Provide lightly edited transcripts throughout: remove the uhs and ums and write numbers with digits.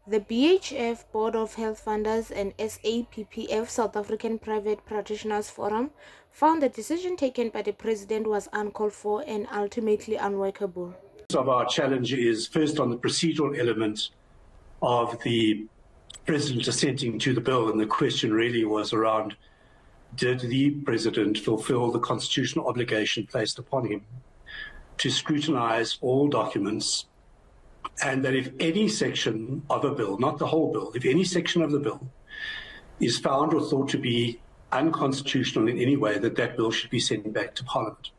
The BHF, Board of Health Funders, and SAPPF, South African Private Practitioners Forum, found the decision taken by the President was uncalled for and ultimately unworkable. Of our challenge is first on the procedural element of the President assenting to the bill, and the question really was around, did the President fulfill the constitutional obligation placed upon him to scrutinise all documents, and that if any section of a bill, not the whole bill, if any section of the bill is found or thought to be unconstitutional in any way, that bill should be sent back to Parliament.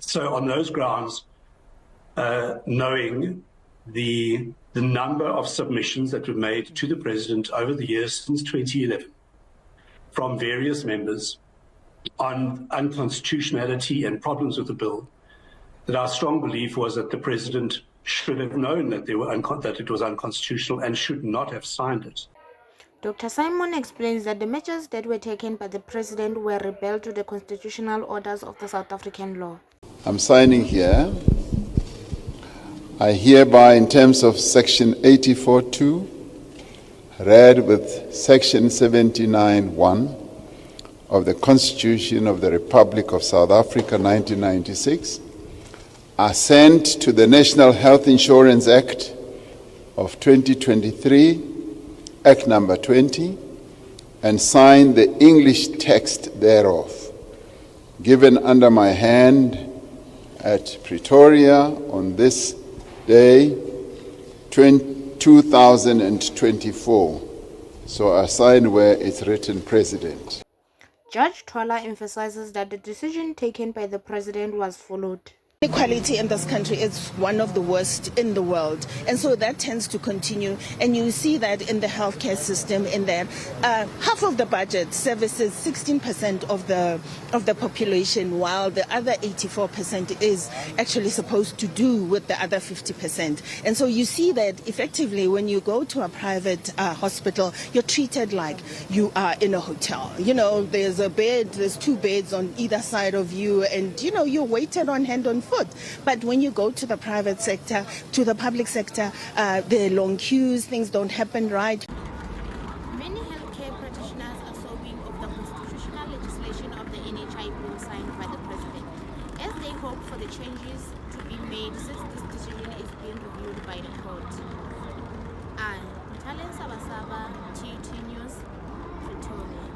So on those grounds, knowing the number of submissions that were made to the President over the years since 2011 from various members on unconstitutionality and problems with the bill, that our strong belief was that the President should have known that it was unconstitutional and should not have signed it. Dr. Simon explains that the measures that were taken by the President were rebel to the constitutional orders of the South African law. I'm signing here. I hereby, in terms of Section 84.2, read with Section 79.1 of the Constitution of the Republic of South Africa, 1996, assent to the National Health Insurance Act of 2023, Act number 20, and sign the English text thereof, given under my hand at Pretoria on this day, 2024. So I sign where it's written, President. Judge Twala emphasizes that the decision taken by the President was followed. Inequality in this country is one of the worst in the world, and so that tends to continue. And you see that in the healthcare system, in that half of the budget services 16% of the population, while the other 84% is actually supposed to do with the other 50%. And so you see that effectively when you go to a private hospital, you're treated like you are in a hotel. You know, there's a bed, there's two beds on either side of you, and you know, you're waited on hand and foot. But when you go to the private sector, to the public sector, there are long queues, things don't happen right. Many healthcare practitioners are sobbing of the constitutional legislation of the NHI bill signed by the President, as they hope for the changes to be made since this decision is being reviewed by the court. And Talent Sabasaba, TT News, Pretoria.